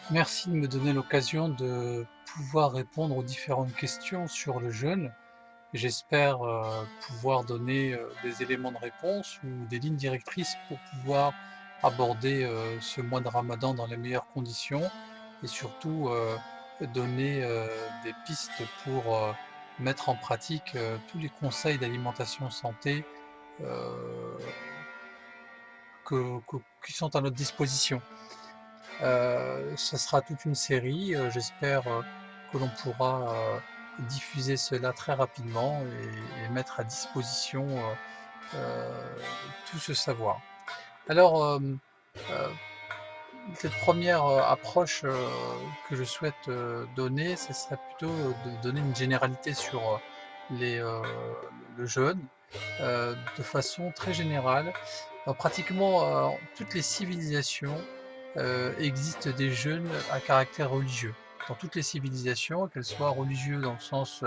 Merci de me donner l'occasion de pouvoir répondre aux différentes questions sur le jeûne. J'espère pouvoir donner des éléments de réponse ou des lignes directrices pour pouvoir aborder ce mois de Ramadan dans les meilleures conditions et surtout donner des pistes pour mettre en pratique tous les conseils d'alimentation santé euh, qui sont à notre disposition. Ce sera toute une série, j'espère, que l'on pourra, diffuser cela très rapidement et mettre à disposition, tout ce savoir. Alors, cette première approche, que je souhaite, donner, ce serait plutôt, de donner une généralité sur, les, le jeûne, de façon très générale. Dans pratiquement, toutes les civilisations, existent des jeûnes à caractère religieux. Dans toutes les civilisations, qu'elles soient religieuses dans le sens,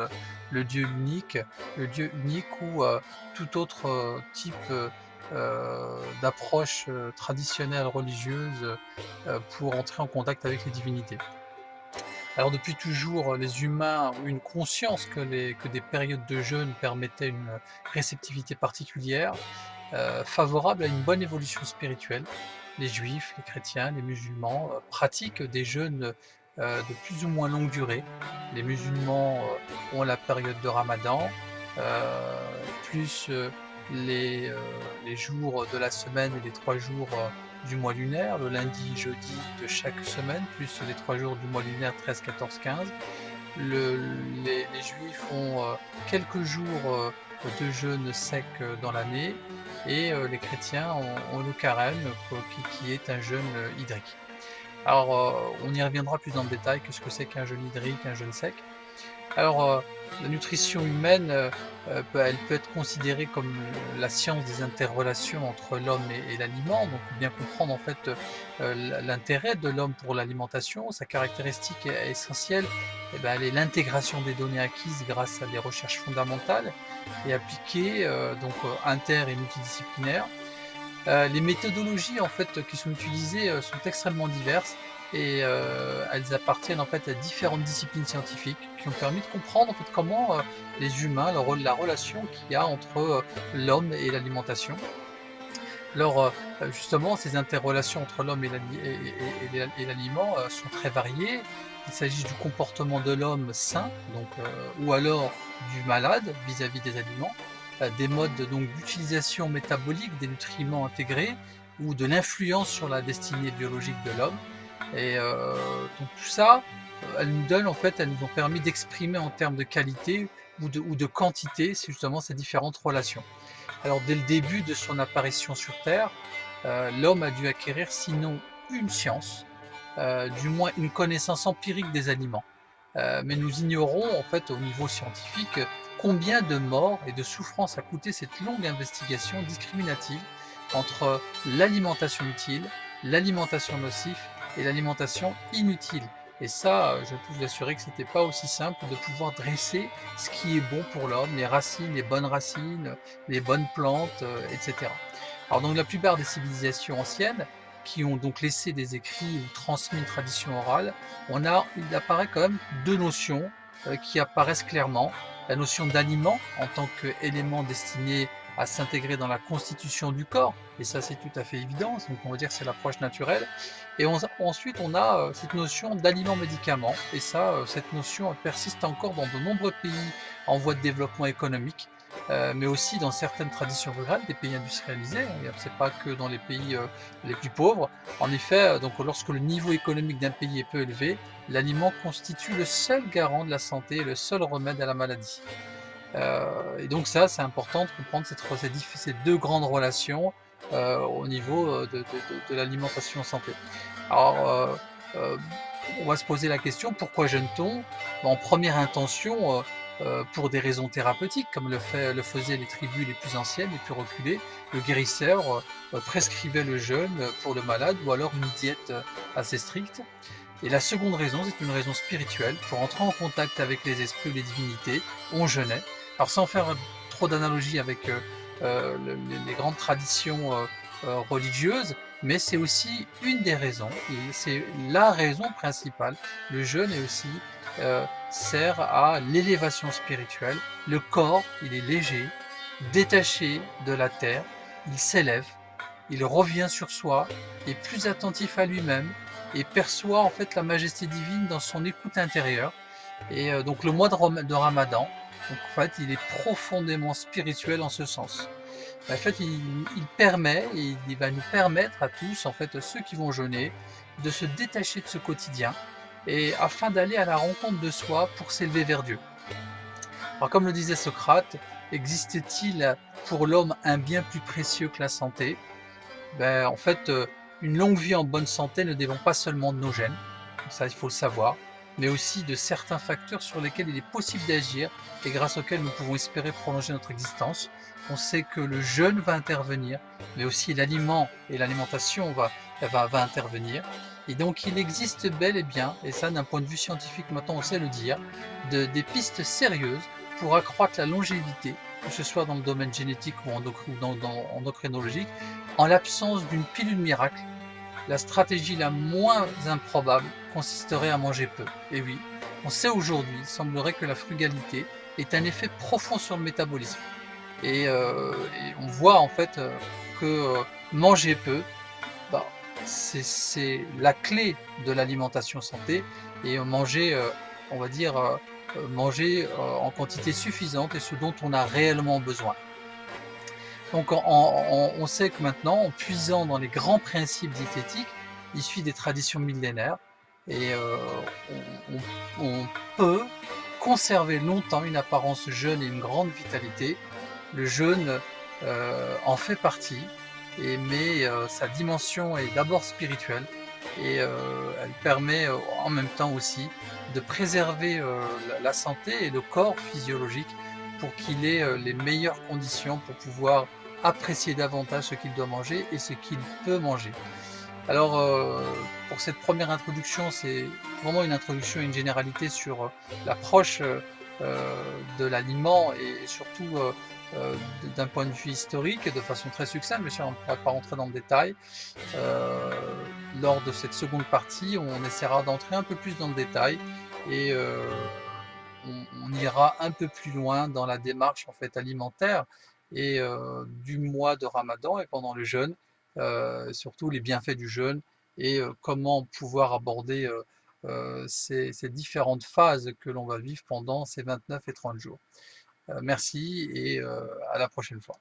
le Dieu unique ou, tout autre, type, d'approche, traditionnelle religieuse, pour entrer en contact avec les divinités. Alors depuis toujours, les humains ont eu une conscience que des périodes de jeûne permettaient une réceptivité particulière, favorable à une bonne évolution spirituelle. Les juifs, les chrétiens, les musulmans, pratiquent des jeûnes, de plus ou moins longue durée. Les musulmans, ont la période de Ramadan, plus, les jours de la semaine et les 3 jours, du mois lunaire, le lundi, jeudi de chaque semaine, plus les 3 jours du mois lunaire 13, 14, 15. Le les juifs ont, quelques jours, de jeûne sec, dans l'année et les chrétiens ont le carême qui est un jeûne, hydrique. Alors, on y reviendra plus dans le détail, qu'est-ce que c'est qu'un jeûne hydrique, un jeûne sec? Alors, la nutrition humaine, elle peut être considérée comme, la science des interrelations entre l'homme et l'aliment, donc bien comprendre en fait, l'intérêt de l'homme pour l'alimentation. Sa caractéristique essentielle, eh ben, elle est l'intégration des données acquises grâce à des recherches fondamentales et appliquées, donc inter et multidisciplinaires. Les méthodologies en fait qui sont utilisées, sont extrêmement diverses et elles appartiennent en fait à différentes disciplines scientifiques qui ont permis de comprendre en fait comment, les humains, la relation qu'il y a entre, l'homme et l'alimentation. Alors, justement, ces interrelations entre l'homme et l'aliment, sont très variées. Il s'agit du comportement de l'homme sain, donc ou alors du malade vis-à-vis des aliments, des modes donc d'utilisation métabolique des nutriments intégrés ou de l'influence sur la destinée biologique de l'homme et donc tout ça, elles nous ont permis d'exprimer en termes de qualité ou de quantité, c'est justement ces différentes relations. Alors dès le début de son apparition sur terre, l'homme a dû acquérir sinon une science, du moins une connaissance empirique des aliments. Mais nous ignorons en fait au niveau scientifique, combien de morts et de souffrances a coûté cette longue investigation discriminative entre l'alimentation utile, l'alimentation nocive et l'alimentation inutile. Et ça, je peux vous assurer que c'était pas aussi simple de pouvoir dresser ce qui est bon pour l'homme, les racines, les bonnes racines, les bonnes plantes, et cetera. Alors dans la plupart des civilisations anciennes, qui ont donc laissé des écrits ou transmis une tradition orale, il apparaît quand même 2 notions, qui apparaissent clairement. La notion d'aliment en tant qu'élément destiné à s'intégrer dans la constitution du corps, et ça c'est tout à fait évident, donc on va dire que c'est l'approche naturelle. Et ensuite on a, cette notion d'aliment-médicament, et ça, cette notion elle persiste encore dans de nombreux pays en voie de développement économique, mais aussi dans certaines traditions rurales des pays industrialisés, hein, c'est pas que dans les pays, les plus pauvres. En effet, donc lorsque le niveau économique d'un pays est peu élevé, l'aliment constitue le seul garant de la santé et le seul remède à la maladie. Et donc ça, c'est important de comprendre ces 2 grandes relations, au niveau, de l'alimentation santé. Alors, heu, on va se poser la question: «Pourquoi jeûne-t-on?» En première intention, pour des raisons thérapeutiques comme le faisaient les tribus les plus anciennes, les plus reculées. Le guérisseur, prescrivait le jeûne, pour le malade ou alors une diète, assez stricte. Et la seconde raison, c'est une raison spirituelle. Pour entrer en contact avec les esprits ou les divinités, on jeûnait. Alors sans faire trop d'analogies avec les grandes traditions religieuses, mais c'est aussi une des raisons, et c'est la raison principale. Le jeûne est aussi, sert à l'élévation spirituelle. Le corps, il est léger, détaché de la terre, il s'élève, il revient sur soi, est plus attentif à lui-même et perçoit en fait la majesté divine dans son écoute intérieure. Et donc le mois de Ramadan, donc en fait, il est profondément spirituel en ce sens. En fait, il permet et il va nous permettre à tous, en fait, ceux qui vont jeûner, de se détacher de ce quotidien et afin d'aller à la rencontre de soi pour s'élever vers Dieu. Alors comme le disait Socrate, existe-t-il pour l'homme un bien plus précieux que la santé? Ben, en fait, une longue vie en bonne santé ne dépend pas seulement de nos gènes, ça il faut le savoir, mais aussi de certains facteurs sur lesquels il est possible d'agir et grâce auxquels nous pouvons espérer prolonger notre existence. On sait que le jeûne va intervenir, mais aussi l'aliment et l'alimentation va intervenir. Et donc il existe bel et bien, et ça d'un point de vue scientifique maintenant on sait le dire, des pistes sérieuses pour accroître la longévité, que ce soit dans le domaine génétique ou endocrinologique, en l'absence d'une pilule miracle. La stratégie la moins improbable consisterait à manger peu. Et oui, on sait aujourd'hui, il semblerait que la frugalité ait un effet profond sur le métabolisme. Et on voit en fait que manger peu, bah, c'est la clé de l'alimentation santé et manger, on va dire, manger en quantité suffisante et ce dont on a réellement besoin. Donc on sait que maintenant, en puisant dans les grands principes diététiques issus des traditions millénaires, et on peut conserver longtemps une apparence jeune et une grande vitalité. Le jeûne en fait partie, mais sa dimension est d'abord spirituelle et elle permet en même temps aussi de préserver la santé et le corps physiologique pour qu'il ait les meilleures conditions pour pouvoir apprécier davantage ce qu'il doit manger et ce qu'il peut manger. Alors, pour cette première introduction, c'est vraiment une introduction et une généralité sur l'approche de l'aliment et surtout d'un point de vue historique, de façon très succincte, mais sûr, on ne pourra pas rentrer dans le détail. Lors de cette seconde partie, on essaiera d'entrer un peu plus dans le détail et on ira un peu plus loin dans la démarche en fait alimentaire et du mois de Ramadan et pendant le jeûne, surtout les bienfaits du jeûne et comment pouvoir aborder ces différentes phases que l'on va vivre pendant ces 29 et 30 jours. Merci et à la prochaine fois.